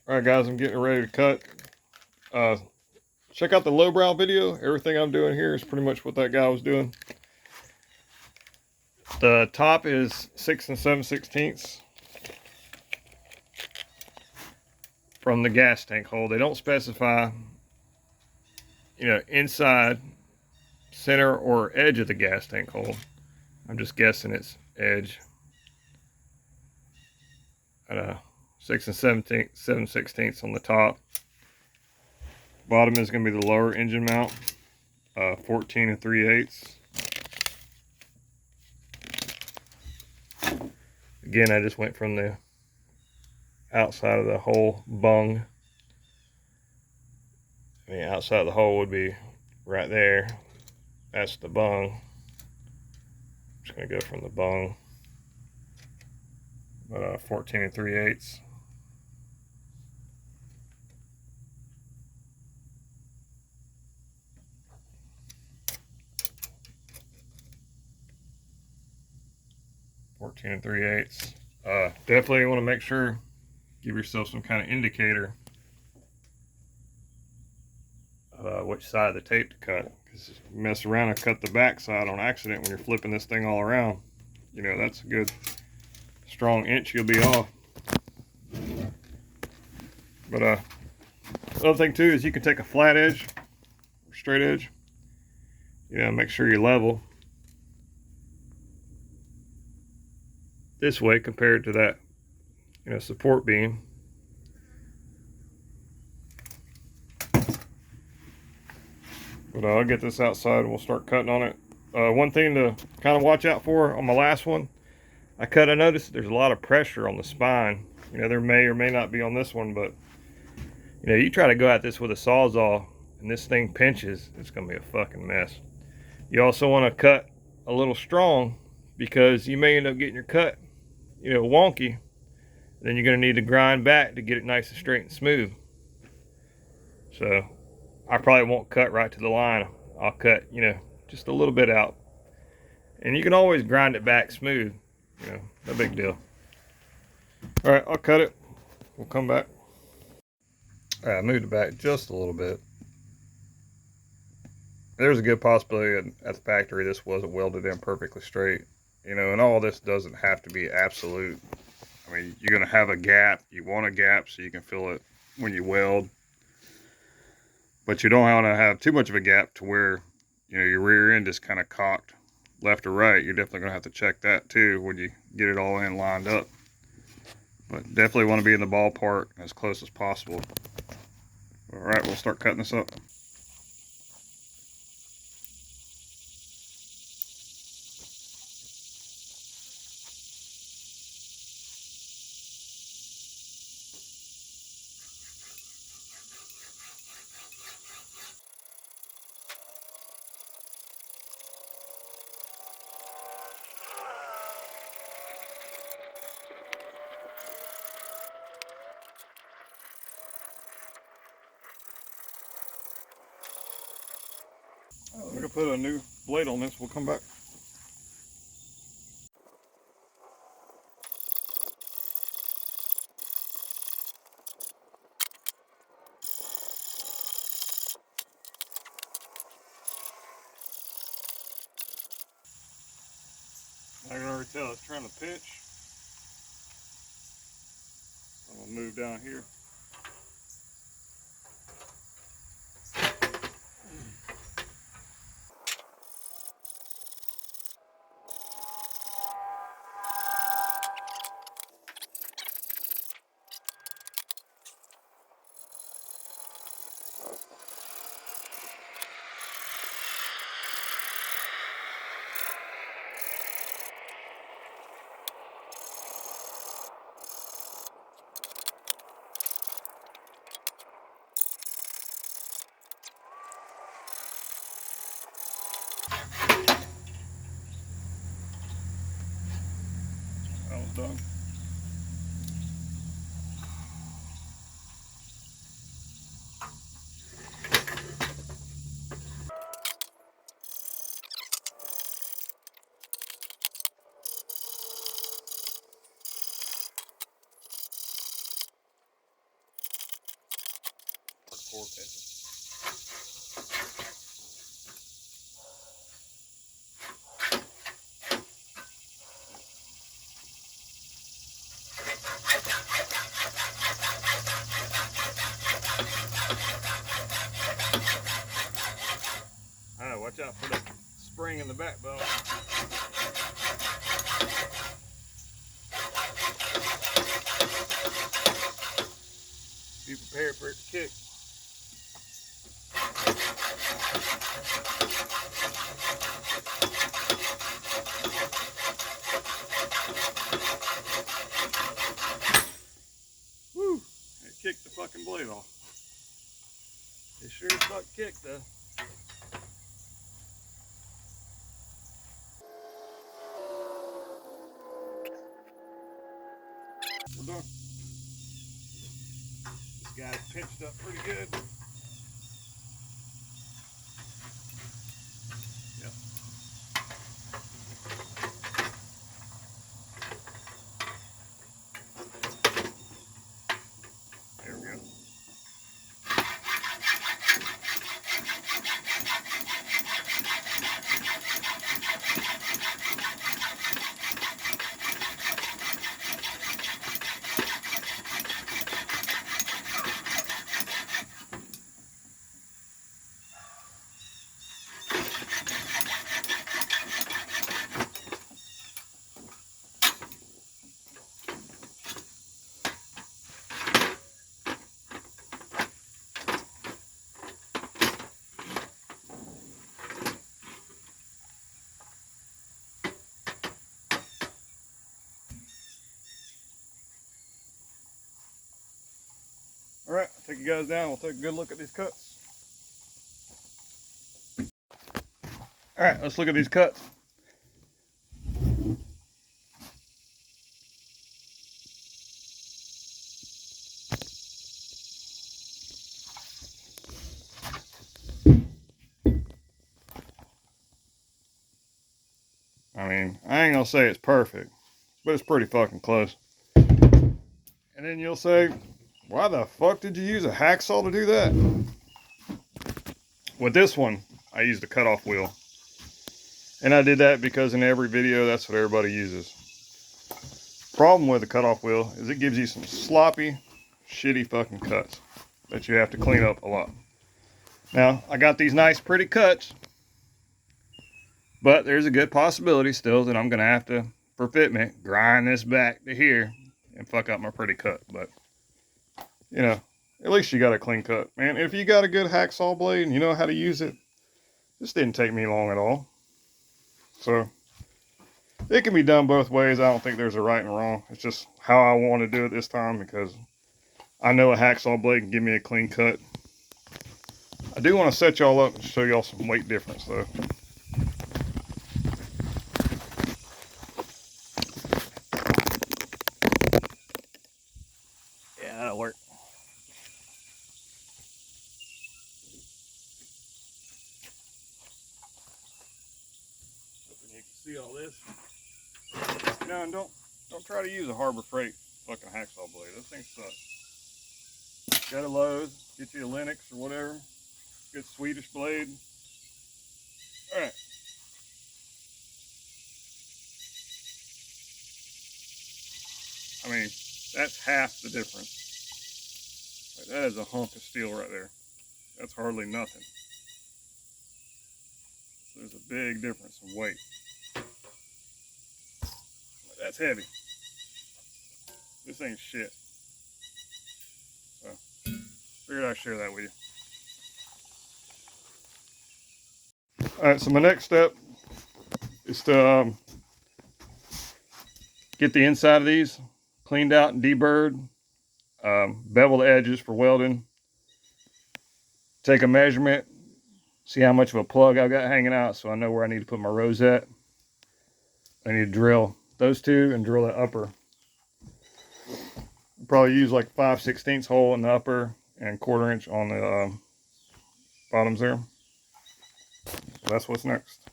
All right, guys, I'm getting ready to cut. Check out the lowbrow video. Everything I'm doing here is pretty much what that guy was doing. The top is 6 7/16 from the gas tank hole. They don't specify, inside, center, or edge of the gas tank hole. I'm just guessing it's edge. At 6 7/16 on the top. Bottom is going to be the lower engine mount, 14 3/8. Again, I just went from the outside of the hole bung. I mean, outside of the hole would be right there. That's the bung. I'm just going to go from the bung. But 14 3/8. Definitely want to make sure, give yourself some kind of indicator of which side of the tape to cut. Because if you mess around and cut the back side on accident when you're flipping this thing all around, that's a good strong inch you'll be off. But another thing too is you can take a flat edge or straight edge. Make sure you're level this way compared to that support beam. But I'll get this outside and we'll start cutting on it. One thing to kind of watch out for on my last one, I noticed there's a lot of pressure on the spine. There may or may not be on this one, but you try to go at this with a Sawzall and this thing pinches, it's gonna be a fucking mess. You also want to cut a little strong because you may end up getting your cut wonky. Then you're going to need to grind back to get it nice and straight and smooth. So I probably won't cut right to the line. I'll cut just a little bit out, and you can always grind it back smooth. No big deal. All right, I'll cut it. We'll come back. All right, I moved it back just a little bit. There's a good possibility at the factory this wasn't welded in perfectly straight. And all this doesn't have to be absolute. I mean, you're going to have a gap. You want a gap so you can fill it when you weld. But you don't want to have too much of a gap to where, your rear end is kind of cocked left or right. You're definitely going to have to check that too when you get it all in lined up. But definitely want to be in the ballpark as close as possible. All right, we'll start cutting this up. We're going to put a new blade on this. We'll come back. I can already tell it's trying to pitch. I'm going to move down here. core piston. Watch out for the spring in the backbone. Be prepared for it to kick. Woo! It kicked the fucking blade off. It sure as fuck kicked though. We're done. This guy's pinched up pretty good. Yep. There we go. Alright, I'll take you guys down. We'll take a good look at these cuts. Alright, let's look at these cuts. I mean, I ain't gonna say it's perfect, but it's pretty fucking close. And then you'll say, why the fuck did you use a hacksaw to do that? With this one, I used a cutoff wheel. And I did that because in every video, that's what everybody uses. Problem with the cutoff wheel is it gives you some sloppy, shitty fucking cuts that you have to clean up a lot. Now, I got these nice, pretty cuts, but there's a good possibility still that I'm going to have to, for fitment, grind this back to here and fuck up my pretty cut. But, you know, at least you got a clean cut. Man, if you got a good hacksaw blade and you know how to use it, this didn't take me long at all. So, it can be done both ways. I don't think there's a right and wrong. It's just how I want to do it this time because I know a hacksaw blade can give me a clean cut. I do want to set y'all up and show y'all some weight difference though. Yeah, that'll work. Hoping you can see all this. No, and don't try to use a Harbor Freight fucking hacksaw blade. Those things suck. Go to Lowe's, get you a Lennox or whatever. Good Swedish blade. Alright. I mean, that's half the difference. Like, that is a hunk of steel right there. That's hardly nothing. So there's a big difference in weight. But that's heavy. This ain't shit. So, figured I'd share that with you. Alright, so my next step is to get the inside of these cleaned out and deburred, bevel the edges for welding, take a measurement, see how much of a plug I've got hanging out so I know where I need to put my rosette. I need to drill those two and drill the upper. I'll probably use like 5/16 hole in the upper and 1/4 inch on the bottoms there. So that's what's next.